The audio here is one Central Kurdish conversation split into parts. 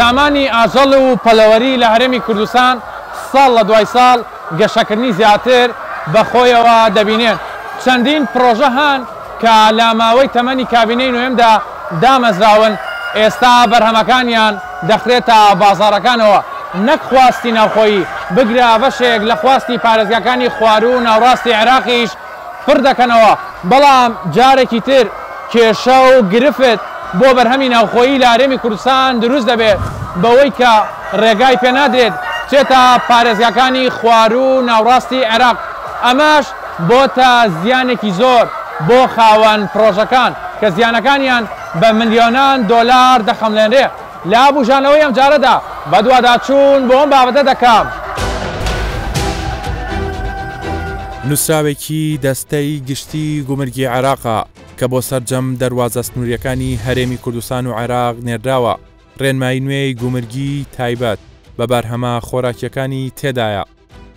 سامانی ئاژەڵ و پەلەوەری لە هەرێمی کوردستان ساڵ لە دوای ساڵ گەشەکردنی زیاتر بەخۆیەوە دەبینێن. چەندین پرۆژە هەن کە لە ماوەی تەمەنی کابینەی نوێمدا دامەزراون، ئێستا بەرهەمەکانیان دەخرێتە بازاڕەکانەوە، نەک خواستی ناوخۆیی بگرە بەشێک لە خواستی پارێزگاکانی خوار و ناوڕاستی عێراقیش پڕ دەکەنەوە. بەڵام جارێکی تر کێشە و گرفت بۆ بەرهەمی ناوخۆیی لە هەرێمی کوردستان دروست دەبێت بەوەی کە ڕێگای پێنادرێت چێتە پارێزگاکانی خوار و ناوڕاستی عێراق. ئەمەش بۆتە زیانێکی زۆر بۆ خاوەن پرۆژەکان کە زیانەکانیان بە ملیۆنان دۆلار دەخەملێنرێ. لە ئابوژانەوەی ئەم جارەدا بە دوواداچوون بۆ ئەم بابەتە دەکەم. نووسراوێکی دەستەی گشتی گومرگی عێراقا کە بۆ سەرجەم دەواازە سنووریەکانی هەرێمی کوردستان و عێراق نێردراوە. ڕێنمایی نوێی گومرگی تایبەت بە بەرهەمە خۆراکیەکانی تێدایە.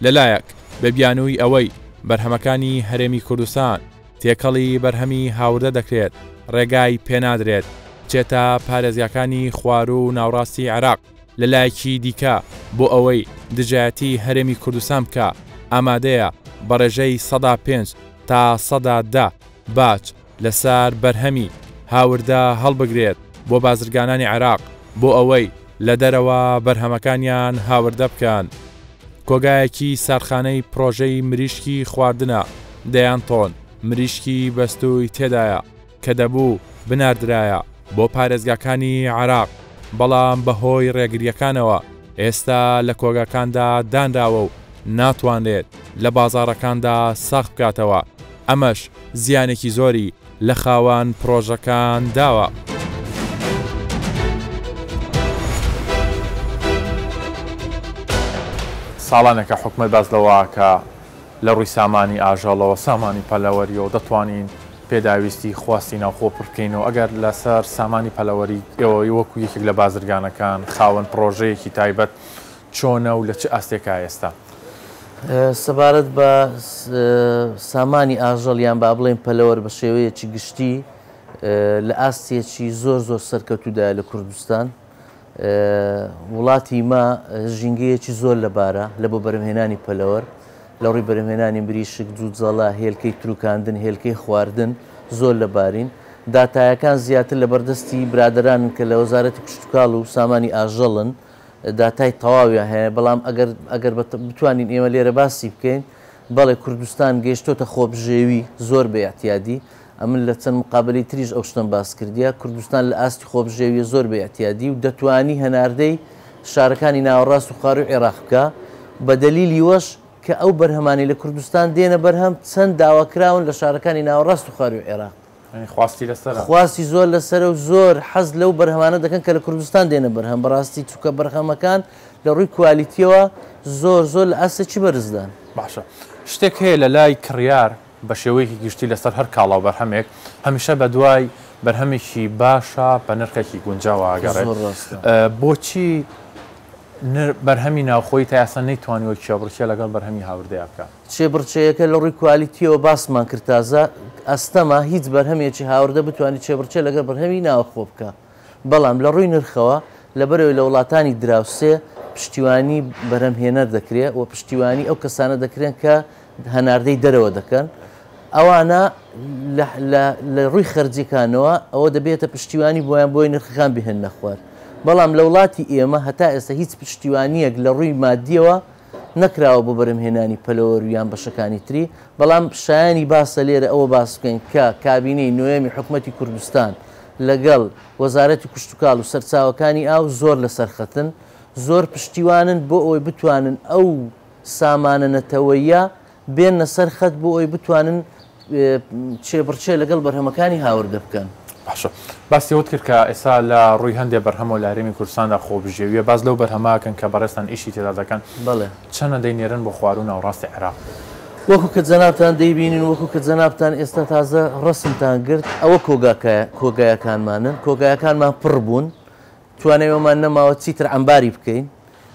لەلایەک بە بیانووی ئەوەی بەرهەمەکانی هەرێمی کوردستان تێکەڵی بەرهەمی هاوردە دەکرێت، ڕێگای پێنادرێت چێتە پارێزیەکانی خوار و ناوڕاستی عێراق. لەلایەکی دیکە بۆ ئەوەی دژایەتی هەرێمی کوردستان بکە ئامادەیە بە ڕێژەی 105 تا 110 باج لەسەر بەرهەمی هاوردە هەڵبگرێت بۆ بازرگانانی عێراق بۆ ئەوەی لە دەرەوە بەرهەمەکانیان هاوردە بکەن. کۆگایەکی سارخانەی پرۆژەی مریشکی خواردنە دەیان تۆن مریشکی بەستووی تێدایە کە دەبوو بناردرایە بۆ پارێزگاکانی عێراق، بەڵام بەهۆی ڕێگریەکانەوە ئێستا لە کۆگاکاندا دانراوە و ناتوانێت لە بازاڕەکاندا ساخت بکاتەوە. ئەمەش زیانێکی زۆری لە خاوەن پرۆژەکان داوە. ساڵانێکە حکومەت باز لەوە کە لە ڕووی سامانی ئاژەڵەوە سامانی پەلەوەریەوە دەتوانین پێداویستی خواستی ناوخۆ پڕکەینەوە. ئەگەر لەسەر سامانی پەلەوەری ئێوە وەکو یەکێک لە بازرگانەکان خاوەن پرۆژەیەکی تایبەت چۆنە و لە چه ئاستێکە ئێستا؟ سەبارەت بە سامانی ئاژەڵیان با بڵێن پەلەوەر بە شێوەیەکی گشتی لە ئاستێکی زۆر زۆر سەرکەوتوودایە لە کوردستان. وڵاتی ما ژینگەیەکی زۆر لەبارە لە بۆ بەرهەمهێنانی پەلەوەر، لە ڕووی بەرهەمهێنانی مریشک، جووتجەڵا، هێلکەی تروکاندن، هێلکەی خواردن زۆر لەبارین. داتایەکان زیاتر لە بەردەستی برادرانن کە لە وەزارەتی کشتتوکاڵ و سامانی ئاژەڵن، داتای تەواویان هەیە. بەڵام ئەگەر بتوانین ئێمە لێرە باسی بکەین، بەڵێ کوردستان گەیشتۆتە خۆبژێوی زۆر بە احتیادی. ئەمن لە چەند مقابلی تریش ئەو شتم باس کردیا. کوردستان لە ئاستی خۆبژێوی زۆر بە احتیادی و دەتوانی هەناردەی شارەکانی ناوەڕاست و خوار و عێراق بکە بە دەلیلی وەش کە ئەو بەرهەمانی لە کوردستان دێنە بەرهەم چەند داواکراون لە شارەکانی ناوەڕاست و خوار و عێراق. خواستی زۆر لەسەر و زۆر حەز لەو بەرهەمانە دەکەن کە لە کوردستان دێنە بەرهەم. بەڕاستی چووکە بەرهەمەکان لە ڕووی کوالیتیەوە زۆر لە ئاستێکی بەرزدان. باشە شتێک هەیە لە لای کڕیار بە شێوەیەکی گشتی لەسەر هەر کاڵاو بەرهەمێک هەمیشە بە دوای بەرهەمێکی باشە بە نرخێکی گونجاوە ئاگەڕێت. بۆچی بەرهەمی ناوخۆی تا یاسا نەیتوانیوە چێبڕچێ لەگەڵ بەرهەمی هاوردەیە بکە؟ چێبڕچەیەکە لە ڕووی کوالیتیەوە باسمان کرد تازە ئەستەما هیچ بەرهەمێکی هاوردە بتوانانی چێبڕچێ لەگەڵ بەرهەمی ناوخۆ بکە. بەڵام لە ڕووی نرخەوە لەبەرەوەی لە وڵاتانی دراوسێ پشتیوانی بەرهەمهێنەر دەکرێت و پشتیوانی ئەو کەسانە دەکرێن کە هەناردەی دەرەوە دەکەن. ئەوانە لە ڕووی خەرجیەکانەوە ئەوە دەبێتە پشتیوانی بۆیان بۆی نرخەکان بهێن نەخوار. بەڵام لە وڵاتی ئێمە هەتا ئێستا هیچ پشتیوانیەک لە ڕووی مادیەوە نەکراوە بۆ بەرهەمهێنانی پەلەوەریان بەشەکانی تری. بەڵام شایانی باسە لێرە ئەوە باس بکەین کە کابینەی نوێمی حکوومەتی کوردستان لەگەڵ وەزارەتی کشتتوکاڵ و سەرچاوەکانی ئاو زۆر لەسەرخەتن، زۆر پشتیوانن بۆ ئەوەی بتوانن ئەو سامانە نەتەوەیە بێنە سەرخەت بۆ ئەوی بتوانن چێبڕچێ لەگەڵ بەرهەمەکانی هاوردە بکەن. باشە باسیەوت کرد کە ئێستا لە ڕووی هەندێک بەرهەمەوە لە هەرێمی کوردستاندا خۆبژێویە باز لەو بەرهەماکەن کە بەڕێستان ئیشی تێدا دەکەن. بەڵێ چەندە دەینێرن بۆ خوار و ناوڕاستی عێراق؟ وەکو کە جەنابتان دەیبینین، وەکو کە جەنابتان ئێستا تازە ڕەسمتان گرت، ئەوە کۆگایەکانمانن. کۆگایەکانمان پڕ بوون، توانەوەمان نەماوە چیتر ئەمباری بکەین.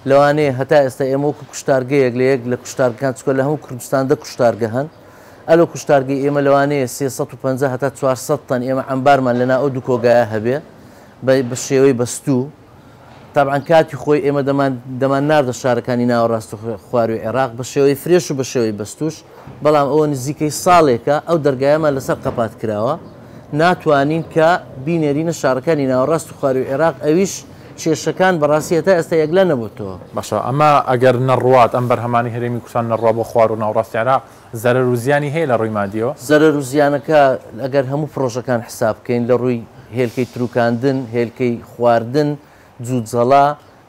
لەوانەیە هەتا ئێستا ئێمە وەکو کوشتارگەیەک لە یەک لە کوشتارگەکان چکۆ لە هەموو کوردستاندا کوشتارگە هەن. ئەلۆ کوشتارگەی ئێمە لەوانەیە 350 هەتا 400 تەن ئێمە ئەمبارمان لەنا ئەو دوو کۆگایە هەبێ بە شێوەی بەستوو تابعاان کاتی خۆی ئێمە دەمان ناردە شارەکانی ناوەڕاست و خواروی عێراق بە شێوەی فرێش و بە شێوەی بەستوش بەڵام ئەوە نزیکەی ساڵێکە ئەو دەرگایەمان لەسەر قەپات کراوە ناتوانین کە بینێرینە شارەکانی ناوەڕاست و خواروی عێراق ئەویش کێشەکان بەڕاستی هەتا ئێستا یەکلا نەبووتەوە. باشە ئەمە ئەگەر نەڕوات ئەم بەرهەمانی هەرێمی کوردستان نەڕوا بۆ خوار و ناوەڕاستی عێراق زەرەر و زیانی هەیە لە ڕووی مادیەوە؟ زەرەر و زیانەکە ئەگەر هەموو پرۆژەکان حساب بکەین لە ڕووی هێلکەی تروکاندن هێلکەی خواردن جووتجەڵا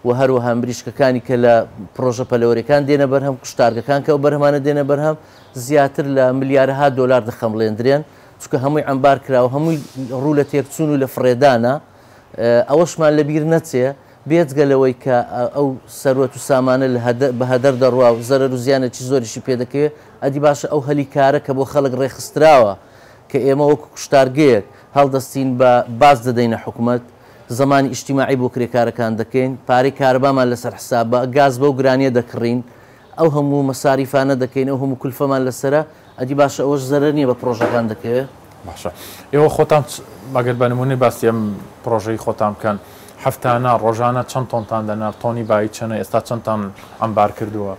و هەروەها مریشکەکانی کە لە پرۆژە پەلەوەریەکان دێنە بەرهەم کوشتارگەکان کە ئەو بەرهەمانە دێنە بەرهەم زیاتر لە ملیارها دۆلار دەخەمڵێندرێن چونکە هەمووی ئەمبار کراوە هەمووی ڕوو لە تێکچوون و لە فڕێدانە ئەوەشمان لەبیر نەچێ بێجگەلەوەی کە ئەو سەروەت و سامانە بە هەدەر دەڕوا و زەرەر و زیانێکی زۆریشی پێدەکەوێت ئەدی باشە ئەو هەلی کارە کە بۆ خەڵک ڕێخستراوە کە ئێمە وەکو کوشتارگەیەک هەڵدەستین بە باز دەدەینە حکوومەت زمانی ئیجتیماعی بۆ کرێکارەکان دەکەین پارەی کارەبامان لەسەر حساب بە گاز بە و گرانیە دەکڕین ئەو هەموو مەساریفانە دەکەین ئەو هەموو کولفەمان لەسرە ئەدی باشە ئەوەش زەرەر نییە بە پرۆژەکان دەکەوێت. باشە ئێوە خۆتان مەگەر بە نمونەی باسی ئەم پرۆژەی خۆتان بکەن هەفتانە ڕۆژانە چەند تۆنتان دەنار تۆنی بای چەنە ئێستا چەندتان ئەمبار کردووە؟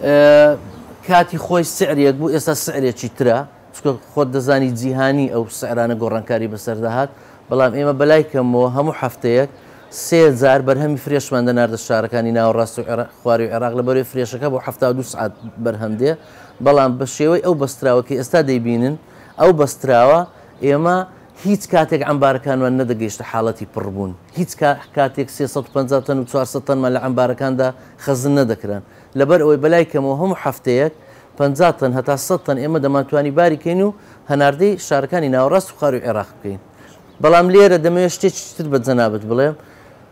کاتی خۆی سعرێک بوو ئێستا سعرێکی ترە چکە خۆت دەزانی جیهانی ئەو سعرانە گۆڕانکاری بەسەردەهات بەڵام ئێمە بەلایکەمەوە هەموو هەفتەیەک 3000 بەرهەمی فرێشمان دەناردە شارەکانی ناوەڕاست و خواری و عێراق لە بەرەوەی فرێشەکە بۆ 72 سعات بەرهەم دێ بەڵام بە شێوەی ئەو بەستراوەکە ئێستا دەیبینن ئەو بەستراوە ئێمە هیچ کاتێک ئەمبارەکانمان نەدەگەیشتە حاڵەتی پڕبوون هیچ کاتێک 350 تەن و 400 تەنمان لە ئەمبارەکاندا خەزن نەدەکران لەبەر ئەوەی بەلایکەمەوە هەموو هەفتەیەک 50 تەن هەتا 100 تەن ئێمە دەمانتوانی باریکەین و هەناردەی شارەکانی ناوەڕاست و خواری و عێراق بکەین بەڵام لێرە دەمەوێت شتێکی تر بە جەنابەت بڵێم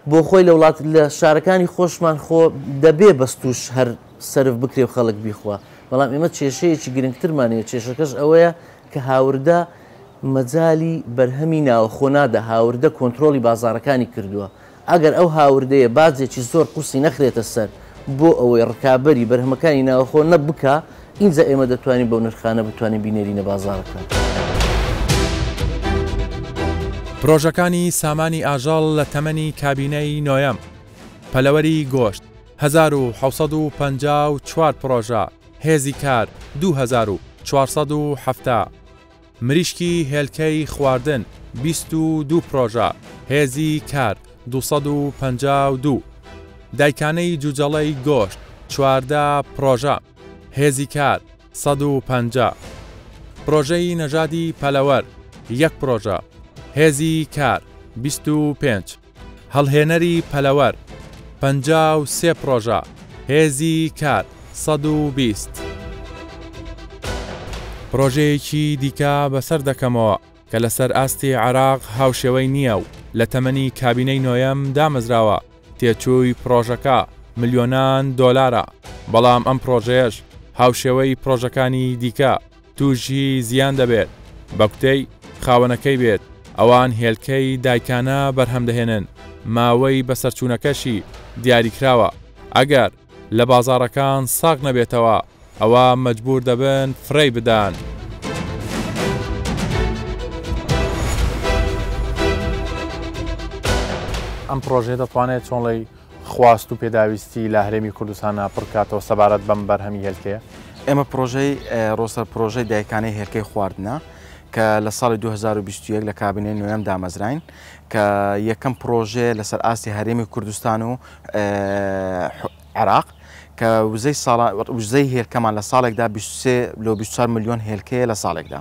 بۆ خۆی لە وڵات لە شارەکانی خۆشمان خۆ دەبێ بەستوش هەر سرف بکرێ و خەڵک بیخوا بەڵام ئێمە کێشەیەکی گرنگترمانەیە کێشەکەش ئەوەیە کە هاوردە مەجای بەرهەمی ناوەخۆنادا هاوردە کۆنتترۆلی بازارەکانی کردووە ئەگەر ئەو هاوردەیە بازێکی زۆر قوسی نەخرێتە سەر بۆ ئەوەی ڕکابەری بەرهەمەکانی ناوەخۆ نەبکە اینجا ئێمە دەتوانین بەو نرخانە بتوانین بینێرینە بازارەکان. پرۆژەکانی سامانی ئاژەڵ لە تەمەنی کابینەی نۆیەم پەلەوەری گۆشت 1454 پرۆژە هێزی کار 2470 مریشکی هێلکەی خواردن 22 پرۆژە هێزی کار 252 دایکانەی جوجەڵەی گۆشت 14 پرۆژە هێزی کار 150 پرۆژەی نەژادی پەلەوەر 1 پرۆژە هێزی کار 25 هەڵهێنەری پەلەوەر 53 پرۆژە هێزی کار 120 پرۆژەیەکی دیکە بەسەر دەکەمەوە کە لەسەر ئاستی عێراق هاوشێوەی نییە و لە تەمەنی کابینەی نۆیەم دامەزراوە تێچووی پرۆژەکە ملیۆنان دۆلارە بەڵام ئەم پرۆژەیەش هاوشێوەی پرۆژەکانی دیکە تووشی زیان دەبێت بە کوتەی خاوەنەکەی بێت ئەوان هێلکەی دایکانە بەرهەم دەهێنن ماوەی بەسەرچوونەکەشی دیاریکراوە ئەگەر لە بازارەکان ساغ نەبێتەوە ئەوە مەجبور دەبن فڕی بدان. ئەم پرۆژێ دەتوانێت چۆنڵی خواست و پێداویستی لە هەرێمی کوردستانە پڕکاتەوە سەبارەت بەم بەرهەمی هێلکەیە؟ ئێمە پرۆژەی ڕۆسەر پرۆژەی دایکانەی هێلکەی خواردنە کە لە ساڵی 2021 لە کابینەی نوێم دامەزراین کە یەکەم پرۆژێ لەسەر ئاستی هەرێمی کوردستان و عێراق کە وزەی هێلکەمان لە ساڵێکدا 24 ملیۆن هێلکەیە لە ساڵێکدا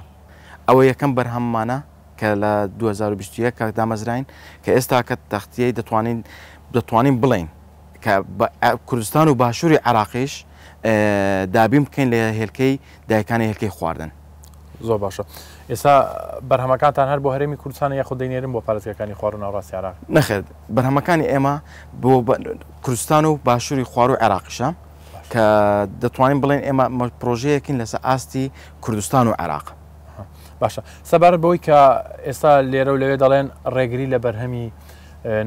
ئەوە یەکەم بەرهەممانە کە لە 2021 کە دامەزراین کە ئێستا کە تەختیەی دەتوانین بڵین کە کوردستان و باشووری عێراقیش دابین بکەین لە هێلکەی دایکانی هێلکەی خواردن. زۆر باشە. ئێستا بەرهەمەکانتان هەر بۆ هەرێمی کوردستان یاخود دەینێرن بۆ پارێزگاکانی خوار و ناوەڕاستی عێراق؟ نەخێر بەرهەمەکانی ئێمە بۆ کوردستان و باشووری خوار و عێراقیشە کە دەتوانین بڵێن ئێمە پرۆژەیەکین لەسەر ئاستی کوردستان و عێراق. باشە سەبارەت بەوەی کە ئێستا لێرە و لەوێ دەڵێن ڕێگری لە بەرهەمی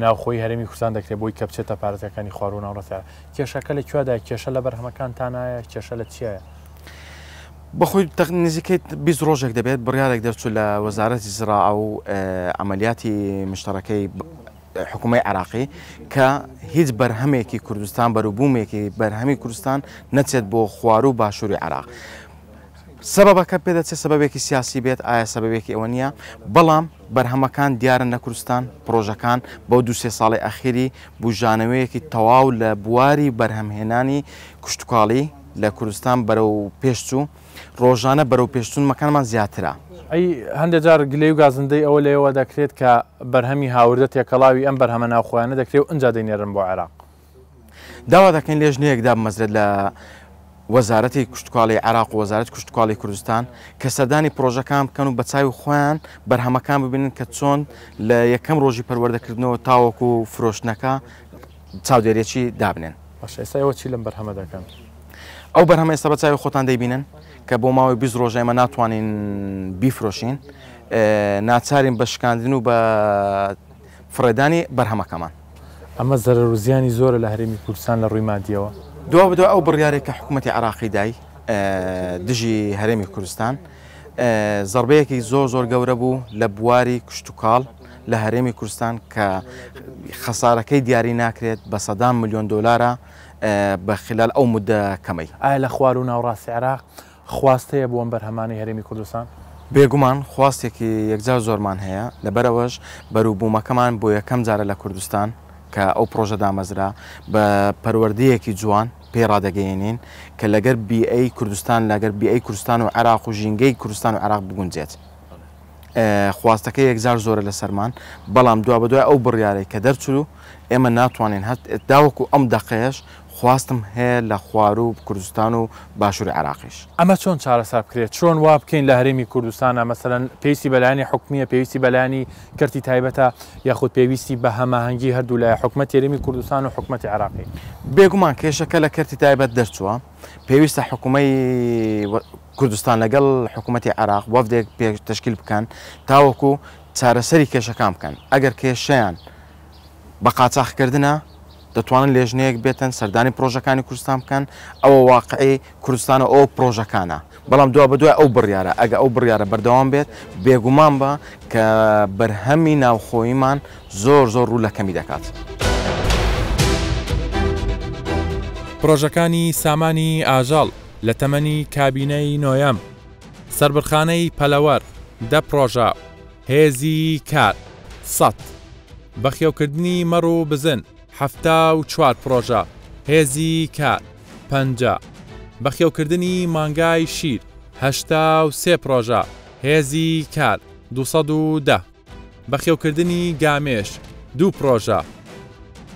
ناوخۆی هەرێمی کوردستان دەکرێت بۆی کە بچێتە پارێزەکانی خوار و ناوەڕاستی عێراق کێشەکە لە کوێدا کێشە لە بەرهەمەکانتانایە کێشە لە چیایە؟ بەخۆی نزیکەی 20 ڕۆژێک دەبێت بڕیارێک دەرچوو لە وەزارەتی زراعە و عملیاتی مشتەرەکەی حکوومەی عراقی کە هیچ بەرهەمێکی کوردستان بەروبوومێکی بەرهەمی کوردستان نەچێت بۆ خوار و باشووری عراق. سببەکە پێدەچێت سببێکی سیاسی بێت ئایا سببێکی ئەوە نییە، بەڵام بەرهەمەکان دیارن لە کوردستان پرۆژەکان بۆ 2-3 ساڵی ئەخیری بژانەوەیەکی تەواو لە بواری بەرهەمهێنانی کوشتتوکاڵی لە کوردستان بەرەو پێشچوو ڕۆژانە بەرەو پێشچوونمەکانمان زیاترە. ئەی هەندێک جار گلەی و گازندەی ئەوە لێەوە دەکرێت کە بەرهەمی هاوردە تێکەڵاوی ئەم بەرهەمە ناوخۆیانە دەکرێت و ئەنج دەینێرن بۆ عێراق. داوا دەکەین لێژنەیەکدا بمەزرێت لە وەزارەتی کوشتتوکاڵی عراق و وەزارەت کوشتتوکاڵی کوردستان کە سەردانی پرۆژەکان بکەن و بە چاوی خۆیان بەرهەمەکان ببینن کە چۆن لە یەکەم ڕۆژی پەروەردەکردنەوە تاوەکو و فرۆشتنەکە چاودێریەکی دابنێن. باش ئێستا ئەوە چی لەم بەرهەمە دەکەن؟ ئەو بەرهەمە ئێستا بە چاوی خۆتان دەیبینن کە بۆ ماوەی 20 ڕۆژ ئێمە ناتوانین بیفرۆشین، ناچارین بە شکاندن و بە فڕێدانی بەرهەمەکەمان. ئەمە زەرەر و زیانی زۆرە لە هەرێمی کوردستان لە ڕووی مادیەوە. دوا بدو ئەو بڕیارێک کە حکوومەتی عراقی دای دژی هەرێمی کوردستان زەربەیەکی زۆر گەورە بوو لە بواری کوشتتوکاڵ لە هەرێمی کوردستان کە خەسارەکەی دیاری ناکرێت بە $100 ملیۆن بە خلال ئەو مدە کەمەی. ئایا لە خوار و ناوڕاستی عێراق خواستەیە بۆ ئەم بەرهەمانی هەرێمی کوردستان؟ بێگومان خواستێکی یەکجار زۆرمان هەیە، لەبەرەوەش بەرووبوومەکەمان بۆ یەکەم جارە لە کوردستان کە ئەو پرۆژە دامەزرا بە پەروەردەیەکی جوان پێڕادەگەیەنین کە لەگەر بیئەی کوردستان لەگەر بیئەی کوردستان و عێراق و ژینگەی کوردستان و عێراق بگونجێت. خواستەکە یەکجار زۆرە لە سەرمان، بەڵام دوا بەدوای ئەو بڕیارەی کە دەرچوو ئێمە ناتوانین داوەکو ئەم دەقەیەش خواستم هەیە لە خوار و کوردستان و باشووری عێراقیش. ئەمە چۆن چارەسەر بکرێت؟ چۆن وا بکەین لە هەرێمی کوردستانە مەسەلەن پێویستی بەلایانی حکومیە، پێویستی بەلایانی کەرتی تایبەتە، یاخود پێویستی بە هەماهەنگی هەردوو لای حکومەتی هەرێمی کوردستان و حکومەتی عێراقی؟ بێگومان کێشەکە لە کەرتی تایبەت دەرچووە، پێویستە حکومەی کوردستان لەگەڵ حکومەتی عێراق وەفدێک تشکیل بکەن تاوەکو چارەسەری کێشەکان بکەن. ئەگەر کێشەیان بە قاچاقکردنە دەتوانن لێژنەیەک بێتن سەردانی پرۆژەکانی کوردستان بکەن، ئەوە واقعی کوردستانە ئەو پرۆژەکانە. بەڵام دوا بەدوای ئەو بڕیارە ئەگە ئەو بڕیارە بەردەوام بێت بێگومان بە کە بەرهەمی ناوخۆییمان زۆر ڕوو لە کەمی دەکات. پرۆژەکانی سامانی ئاژەڵ لە تەمەنی کابینەی نۆیەم، سەربڕخانەی پەلەوەر 10 پرۆژە، هێزی کار 100، بەخێوکردنی مەڕ و بزن 74 پرۆژە، هێزی کار 50، بەخێوکردنی مانگای شیر 83 پرۆژە، هێزی کار 210، بەخێوکردنی گامێش 2 پرۆژە،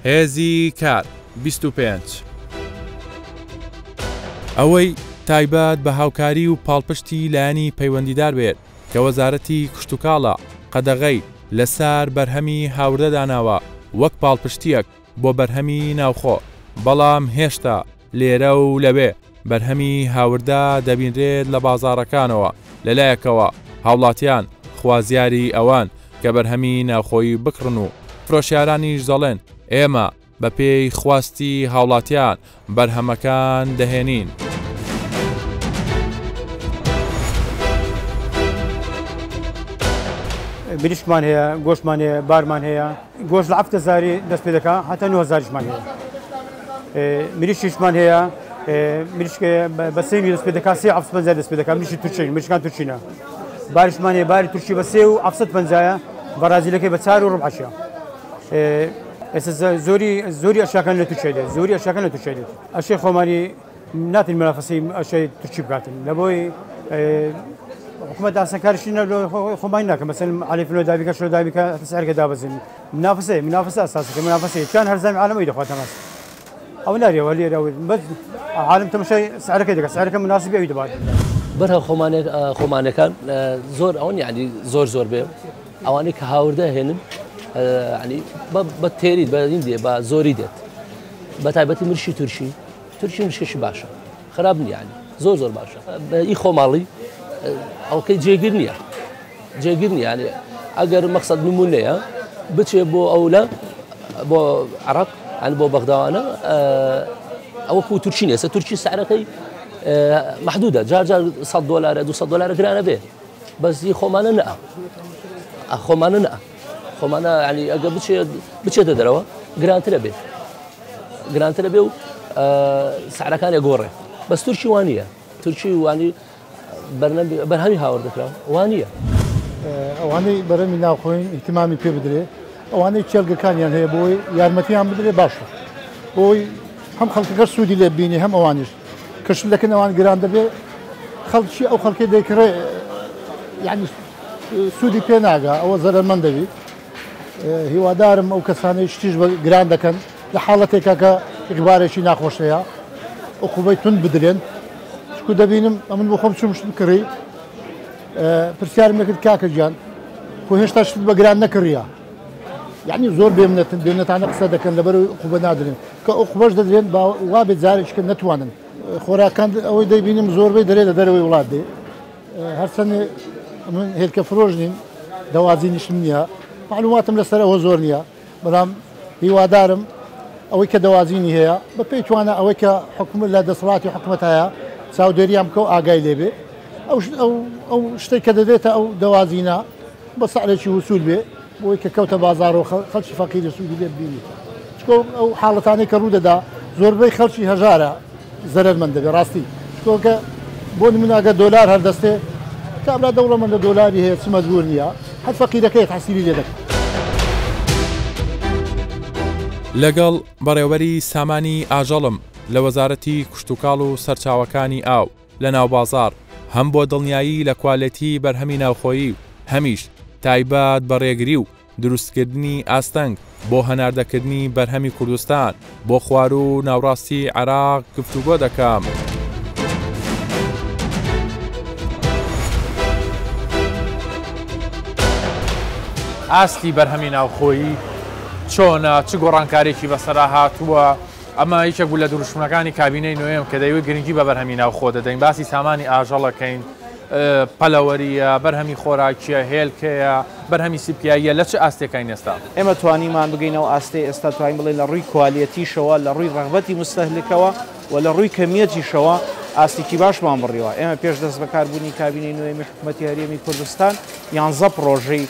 هێزی کار 25. ئەوەی تایبەت بە هاوکاری و پاڵپشتی لایەنی پەیوەندیدار بێت کە وەزارەتی کوشتتوکاڵە قەدەغەی لەسەر بەرهەمی هاوردەداناوە وەک پاڵپشتیەک بۆ بەرهەمی ناوخۆ، بەڵام هێشتا لێرە و لەوێ بەرهەمی هاوردە دەبینرێت لە بازاڕەکانەوە لەلایەکەوە هاوڵاتیان خوازیاری ئەوان کە بەرهەمی ناوخۆیی بکڕن و فرۆشیارانیش دەڵێن ئێمە بە پێی خواستی هاوڵاتیان بەرهەمەکان دەهێنین. بریشمان هەیە، گۆشتمان هەیە، بارمان هەیە، گۆشت لە 7,000 دەست پێ دەکات هەتا 9,000مان هەیە. مریشیشمان هەیە، مریشک بە 3 دەست پێ دەکات 350 دەست پێ دەکات، مریشی تورکین، مریشکان تورکینە. بارشمان هەیە، باری تورکی بە 350 بەرازیلەکەی بە 4.5. ئێستا زۆری ئەشیاکان لە تورکیا دێت، زۆری ئەشیاکان لە تورکیا دێت. ئەشەی خۆمانی ناتین منافەسەی ئەشەی تورکی بکاتن، لەبۆی حکومت ئاسانکاریشی خۆمانی ناکەم، مەسەن عەلیفلۆ دابیکە شۆ دابیکە سعرەکە دابەزین. منافەسە ئاساسەکە، منافەسەی کان هەرزامی عالەمەوەی دەخواتە ماس. ئەو ناریەوە لێرەوە بەس عالم تەماشای سعرەکەی دەکات، سعرەکە مناسبی ئەوی دەبات. بەرهەم خۆمانەکان زۆر ئەوەن یعنی زۆر بێ ئەوانەی کە هاوردە هێنن ینی بە تێری بەین دێ بە زۆری دێت، بە تایبەتی مرشی مرشێکی باشە، خراپ نیە، ینی زۆر باشە. ئی خۆماڵی ئەوکەی جێگیر نییە، ینی ئەگەر مەقسەد نمونەیە بچێ بۆ ئەولە بۆ عێراق ینی بۆ بەغداوانە ئەوەکو تورکی نیە، تورکی سعرەکەی محدودە، جار $100 $200 گرانە بێ، بەس ئی خۆمانە نە خۆمانە ینی ئەگە بچێتە دەرەوە گرانترە بێت گرانترە بێ و سعرەکانی گۆڕێ بەس تورکی وانە تورکی وانی بەرهەمی هاوڕ دەکرا وانە ئەوانەی بەرەمی ناوخۆین ئیتیمامی پێ بدرێ ئەوانەی چێلگەکانیان هەیە بۆی یارمەتیان بدرێ باشە بۆی هەم خەڵکەکە سوودی لێ بینی هەم ئەوانش کەشت دەکەن ئەوان گران دەبێ خەڵکی ئەو خەڵکی دەیکڕێ یعنی سوودی پێ ناگا ئەوە زەرمەند دەبی هیوادارم ئەو کەسانەی شتیش گران دەکەن لە حاڵەتێکا کە ئیقبارێکی ناخۆشەیە عقوبەی تون بدرێن چکو دەبینم ئەمن بۆ خۆم چومشتم کڕی پرسیارم کرد کاکە گیان خۆ هێشتا شت بە گران نەکڕیە یعنی زۆر بێمنەتن بێنەتانە قسە دەکەن لەبەر عقوبە نادرێن کە عقوبەش دەدرێن وا بێت جارێککە نەتوانن خۆراکان ئەوەی دەیبینیم زۆربەی دەرێ لە دەرەوەی وڵات دێ هەرچەندێ من هێلکە فرۆژ نین دەوازی نیشم نییە معلوماتم لەسەر ئەوە زۆر نییە بەڵام هیوادارم ئەوەی کە دەوازینی هەیە بە پێی توانە ئەوەی کە حکومت لە دەسەڵاتی حکومەت هەیە چاودێریان بکە و ئاگای لێبێ ئەو شتێک کە دەدێتە ئەو دەوازینە بە سەعرێکی وسول بێ بۆی کە کەوتە بازار و خەڵکی فەقیری سوودی لێ ببینی چکۆ ئەو حاڵەتانەی کە ڕوودەدا زۆربەی خەڵکی هەژارە زەرمەند دەبێ ڕاستی چکۆکە بۆ نموناگە دۆلار هەردەستێ کابرا دەوڵەمەندە دۆلاری هەیە چ مەجبور نییە هەر فەقیرەکەی تحسیلی لێ دەکەن لەگەڵ بەڕێوەری سامانی ئاژەڵم لە وەزارەتی کشتتوکاڵ و سەرچاوەکانی ئاو لە ناو بازار هەم بۆ دڵنیایی لە کوالەتی بەرهەمی ناوخۆیی و هەمیش تایبەت بە ڕێگری و دروستکردنی ئاستەنگ بۆ هەناردەکردنی بەرهەمی کوردستان بۆ خوار و ناوڕاستی عێراق گفتوگۆ دەکەم. ئاستی بەرهەمی ناوخۆیی چۆنە چ گۆڕانکارێکی بەسەرا هاتووە ئەمە هیچە بوو لە دروشمەکانی کابینەی نوێم کە دەیوێت گرنگی بە بەرهەمی ناوخۆ دەدەین باسی سامانی ئاژەڵەکەین پەلەوەریە بەرهەمی خۆراکیە هێلکەیە بەرهەمی سیپیاییە لە چه ئاستێکین ئێستا ئێمە توانیمان بگەینەوە ئاستی ئێستا توانین بڵێن لە ڕووی کوالیەتیشەوە لە ڕووی ڕەغبەتی مستەهلکەوە و لە ڕووی کەمیەتیشەوە ئاستێکی باشمان بڕیوە ئێمە پێش دەست بەکاربوونی کابینەی نوێمی حکوومەتی هەرێمی کوردستان 11 پرۆژەی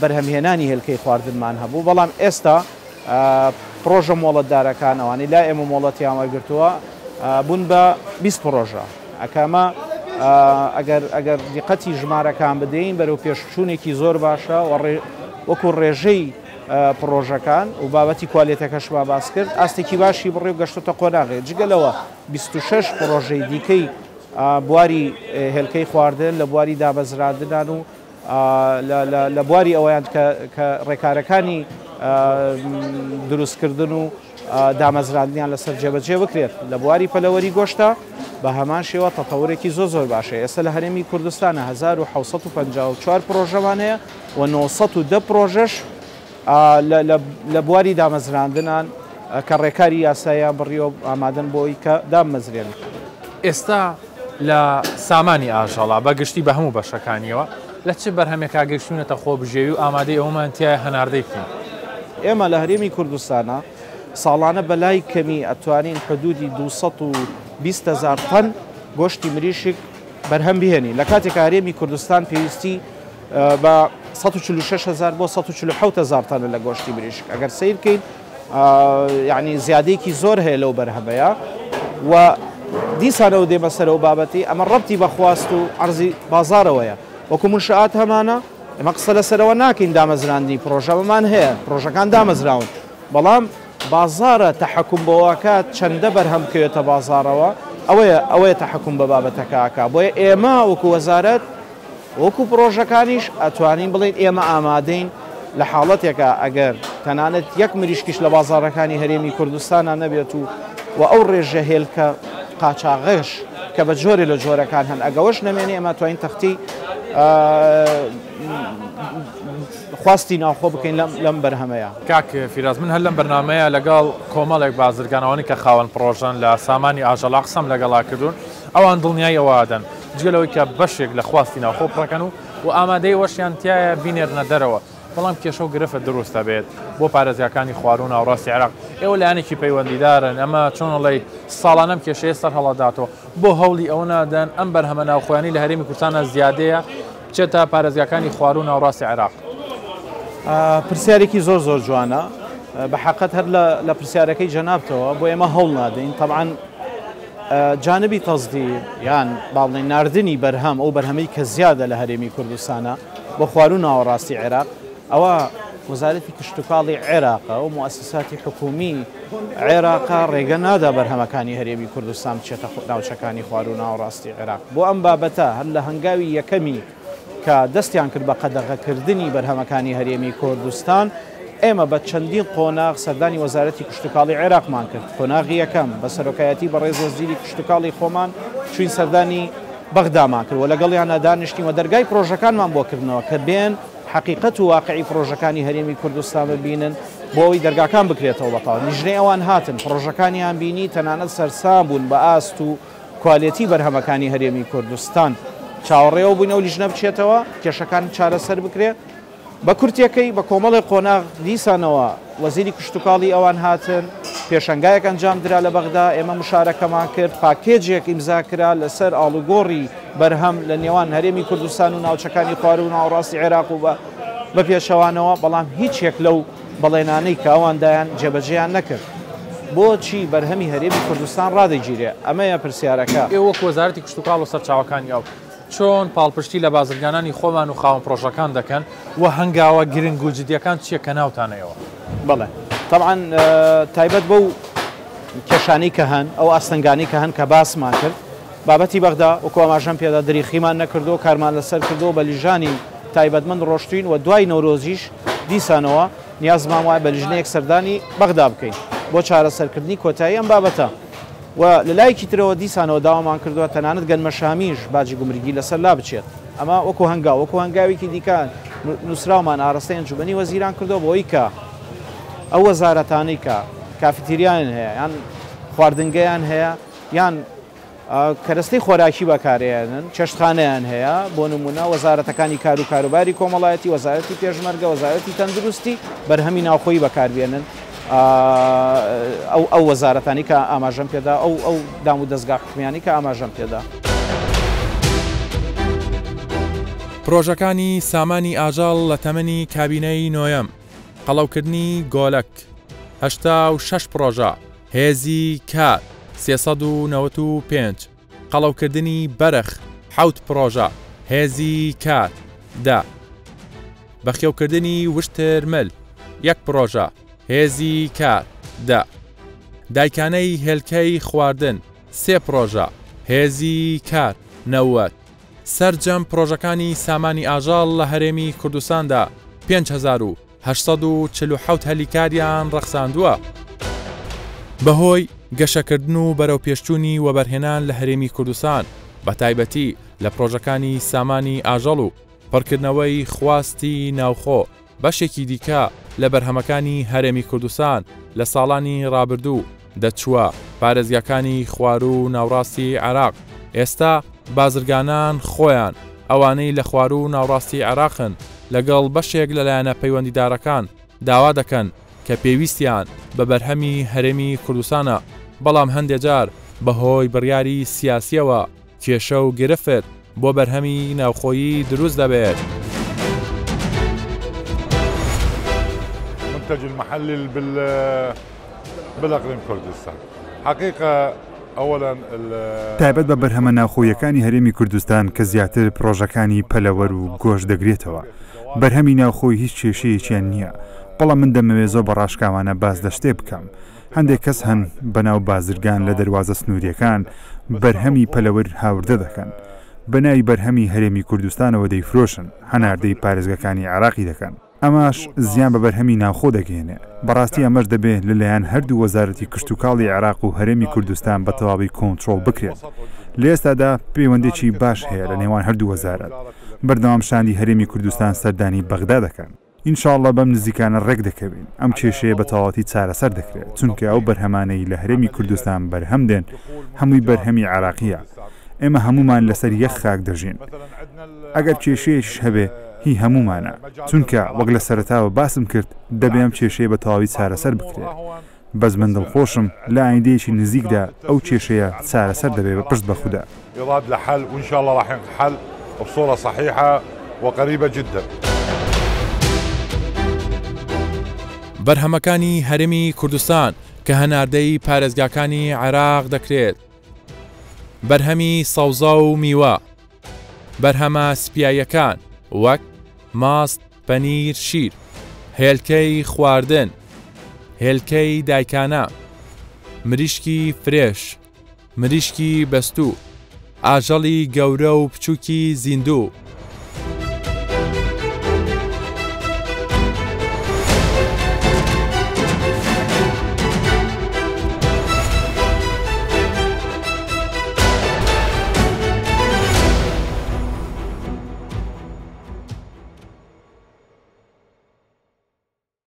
بەرهەمهێنانی هێلکەی خواردنمان هەبوو بەڵام ئێستا پرۆژە مۆڵەتدارەکان ئەوانەی لا ئێمە مۆڵەتی ئاماگرتووە بوون بە 20 پرۆژە ئەکامە ئەگەر دیقەتی ژمارەکان بدەین بەرەو پێشچوونێکی زۆر باشە وەکو ڕێژەی پرۆژەکان و بابەتی کوالێتەکەش باس کرد ئاستێکی باشی بڕێ و گەشتۆتە قۆناغێ جگەلەوە 26 پرۆژەی دیکەی بواری هێلکەی خواردن لە بواری دابەزراندنان و لە بواری ئەوەیان کە ڕێکارەکانی دروستکردن و دامەزراندنیان لەسەر جێبەجێ بکرێت لە بواری پەلەوەری گۆشتە بە هەمان شێوە تەتەورێکی زۆر باشە ئێستا لە هەرێمی کوردستانە 1754 پرۆژەمان هەیە و 910 پرۆژەش لە بواری دامەزراندنان کە ڕێکاری یاساییان بڕیۆ ئامادەن بۆی کە دامەزرێن. ئێستا لە سامانی ئاژەڵا بەگشتی بە هەموو بەشەکانیەوە لە چه بەرهەمێکا گەشتونەتە خۆبژێوی و ئامادەی ئەومان تایە هەناردەی بکەین. ئێمە لە هەرێمی کوردستانە ساڵانە بەلای کەمی ئەتوانین حدودی 220,000 تەن گۆشتی مریشک بەرهەم بهێنی لە کاتێک هەرێمی کوردستان پێویستی بە 146,000 بۆ 147,000 تەن لە گۆشتی مریشک ئەگەر سیر بکەین یعنی زیادەیەکی زۆر هەیە لەو بەرهەمەیە و دیسانەوە دێمە سەرەوە بابەتی ئەمە ڕەبتی بەخواست و عەرزی بازارەوەیە وەکو منشئات هەمانە ئەمە قسە لەسەرەوە ناکەین دامەزراندنی پرۆژەمان هەیە پرۆژەکان دامەزراون بەڵام بازارە تەحەکوم بەوەکات چەندە بەرهەم بکەوێتە بازارەوە ئەوەیە تەحەکوم بە بابەتەکەکە بۆیە ئێمە وەکو وەزارەت وەکو پرۆژەکانیش ئەتوانین بڵین ئێمە ئامادەین لە حاڵەتێکە ئەگەر تەنانەت یەک مریشکیش لە بازارەکانی هەرێمی کوردستانە نەبێت و ئەو ڕێژە هێلکە قاچاغش کە بە جۆرێ لە جۆرەکان هەن ئەگەوەش نەمێنێ ئەمە توانین تەختی خواستی ناوخۆ بکەین لەم بەرهەمەیە. کاک فیراز من هەر لەم بەرنامەیە لەگەڵ کۆمەڵێک بازرگانەوەی کە خاوەن پرۆژەن لە سامانی ئاژەڵا قسەم لەگەڵا کردوون ئەوان دڵنیای ئەوادەن جگەلەوەی کە بەشێک لە خواستی ناوخۆ بڕەکەن و ئامادەی وەشیان تایە بینێرنە دەرەوە بەڵام کێشە و گرفت دروستە بێت بۆ پارێزیەکانی خواردن و ناوڕاستی عێراق ئێوە لایەنێکی پەیوەندیدارن ئەمە چۆنڵی ساڵانەم کێشەیە سەر هەڵەداتەوە بۆ هەوڵی ئەو نادەن ئەم بەرهەمە ناوخۆیانی لە هەرێمی کوردستانە زیادەیە بچێتە پارێزیەکانی خواردن و ناوڕاستی عێراق. پرسیارێکی زۆر جوانە بە حقیقەت هەر لە پرسیارەکەی جەنابتەوە بۆ ئێمە هەوڵ نادەین طبعاً جانبی تەزدی یان باڵێن ناردنی بەرهەم ئەو بەرهەمەی کە زیادە لە هەرێمی کوردستانە بۆ خواردن و ناوەڕاستی عێراق ئەوە وەزارەتی کشتتوکاڵی عێراقە و موسساتی حکومی عێراقا ڕێگە نادا بەرهەمەکانی هەرێمی کوردستان بچێتە ناوچەکانی خواردن و ناوەڕاستی عێراق بۆ ئەم بابەتە هەر لە هەنگاوی یەکەمی کە دەستیان کرد بە قەدەغەکردنی بەرهەمەکانی هەرێمی کوردستان ئێمە بە چەندین قۆناغ سەردانی وەزارەتی کشتتوکاڵی عێراقمان کرد قۆناغی یەکەم بە سەرۆکایەتی بە ڕێز وەزیری کشتتوکاڵی خۆمان چوین سەردانی بەغدامان کرد و لەگەڵیان دانیشتیمە دەرگای پرۆژەکانمان بۆ کردنەوە کە بێن حقیقەت و واقعی پرۆژەکانی هەرێمی کوردستان ببینن بۆ ئەوی دەرگاکان بکرێتەوە بەتاڵ نیژنەی ئەوان هاتن پرۆژەکانیان بینی تەنانەت سەرسام بوون بە ئاست و کوالێتی بەرهەمەکانی هەرێمی کوردستان چاوەڕێەوە بووینە و لیژنە بچێتەوە کێشەکان چارەسەر بکرێت بە کورتەکەی بە کۆمەڵی قۆناغ دیسانەوە وەزیری کشتتوکاڵی ئەوان هاتن پێشنگایەک ئەنجام درا لە بەغدا ئێمە مشارەکەمان کرد پاکێجێک ئیمزاکرا لەسەر ئاڵوگۆڕی بەرهەم لە نێوان هەرێمی کوردستان و ناوچەکانی خوار و ناوەڕاستی عێراق و بە پێشەوانەوە بەڵام هیچ یەک لەو بەڵێنانەی کە ئەواندایان جێبەجێیان نەکرد بۆچی بەرهەمی هەرێمی کوردستان ڕادەگیرێ ئەمەیە پرسیارەکە ئێوە وەزارەتی کشتتوکاڵ و سەرچاوەکانی ئەو چۆن پاڵپشتی لە بازرگانانی خۆمان و خاوەن پرۆژەکان دەکەن و هەنگاوە گرنگ و جدیەکان چییە کە ناوتانەوە بەڵێ طبعاً تایبەت بەو کێشانەی کە هەن ئەو ئاستەنگانی کە هەن کە باسمان کرد بابەتی بەغدا وەکو ئاماژەم پێدا دریخیمان نەکردو کارمان لەسەر کردو بە لیژانی تایبەتمەند ڕۆشتوین و دوای نەورۆزیش دیسانەوە نیازمان وایە بە لیژنەیەک سەردانی بەغدا بکەین بۆ چارەسەرکردنی کۆتایی ئەم بابەتە و لە لایەکی ترەوە دیسانەوە داوامان کردووە تەنانەت گەنمەشامیش باجی گومرگی لەسەر لا بچێت ئەمە وەکو وەکو هەنگاوێکی دیکان نووسراومان ئاڕاستەی ئەنجومەنی وەزیران کردەوە بۆی کە ئەو وەزارەتانەی کە کافیتریان هەیە یان خواردنگەیان هەیە یان کەرەستەی خۆراکی بەکارێنن چەشتخانەیان هەیە بۆ نمونە وەزارەتەکانی کار و کاروباری کۆمەڵایەتی وەزارەتی پێشمەرگە وەزارەتی تەندروستی بەرهەمی ناوخۆی بەکاربێنن ئەو وەزارەتانی کە ئاماژەم پێدا ئەو دام و دەستگا حکومیانی کە ئاماژەم پێدا پرۆژەکانی سامانی ئاژەڵ لە تەمەنی کابینەی نۆیەم قەڵەوکردنی گۆلەک 86 پرۆژە هێزی کات 395 قەڵەوکردنی بەرخ 7 پرۆژە هێزی کات دا بەخێوکردنی وشتر مل 1 پرۆژە هێزی کات دا دایکانەی هێلکەی خواردن 3 پرۆژە هێزی کات 90 سەرجەم پرۆژەکانی سامانی ئاژەڵ لە هەرێمی کوردستاندا 5847 هەلیکاریان ڕەخساندووە بەهۆی گەشەکردن و بەرەو پێشچوونی وەبەرهێنان لە هەرێمی کوردستان بە تایبەتی لە پرۆژەکانی سامانی ئاژەڵ و پڕکردنەوەی خواستی ناوخۆ بەشێکی دیکە لە بەرهەمەکانی هەرێمی کوردستان لە ساڵانی ڕابردوو دەچووە پارێزگاکانی خوار و ناوڕاستی عێراق ئێستا بازرگانان خۆیان ئەوانەی لە خوار و ناوڕاستی عێراقن لەگەڵ بەشێک لەلایەنە پەیوەندیدارەکان داوا دەکەن کە پێویستیان بە بەرهەمی هەرێمی کوردستانە بەڵام هەندێک جار بەهۆی بڕیاری سیاسیەوە کێشە و گرفت بۆ بەرهەمی ناوخۆیی دروست دەبێت. منتج المحلي بالإقليم كردستان حقيقة أولا تایبەت بە بەرهەمە ناوخۆیەکانی هەرێمی کوردستان کە زیاتر پرۆژەکانی پەلەوەر و گۆشت دەگرێتەوە بەرهەمی ناوخۆی هیچ کێشەیەکیان نییە بەڵام من دەمەوێت زۆر بەڕاشکاوانە باز دەشتێ بکەم هەندێک کەس هەن بەناو بازرگان لە دەواازە سنووریەکان بەرهەمی پەلەوەر هاوردە دەکەن بەناوی بەرهەمی هەرێمی کوردستانەوە دەیفرۆشن هەناردەی پارێزگەکانی عێراقی دەکەن ئەماش زیان بە بەرهەمی ناوخۆ دەگەێنێ بەڕاستی ئەمەش دەبێت لەلایەن هەردوو وەزارەتی کشتتوکاڵی عێراق و هەرێمی کوردستان بە تەواوی کۆنتترۆل بکرێت لە ئێستادا پەیوەندێکی باش هەیە لە نێوان هەردوو وەزارەت بەردەوامشاندی هەرێمی کوردستان سەردانی بەغدا دەکەن ئینشاءڵڵا بەم نزیکانە ڕێک دەکەوین ئەم کێشەیە بە تەواوەتی چارەسەر دەکرێت چونکە ئەو بەرهەمانەی لە هەرێمی کوردستان بەرهەم دێن هەمووی بەرهەمی عێراقیە ئێمە هەمومان لەسەر یەک خاک دەژین ئەگەر کێشەیەش هەبێ هی هەمومانە چونکە وەک لە سەرەتاوە باسم کرد دەبێم کێشەیە بە تەواوی چارەسەر بکرێت بەس من دڵخۆشم لە ئایندەیەکی نزیکدا ئەو کێشەیە چارەسەر دەبێت بە پشت بەخودا يراد لحل وإن شاء الله راح ينحل بصورة صحيحة وقريبة جدا بەرهەمەکانی هەرێمی کوردستان کە هەناردەی پارێزگاکانی عێراق دەکرێت، بەرهەمی سەوزە و میوە، بەرهەمە سپیایەکان وەک ماست، پەنیر، شیر، هێلکەی خواردن، هێلکەی دایکانە، مریشکی فرێش، مریشکی بەستوو، ئاژەڵی گەورە و بچووکی زیندوو،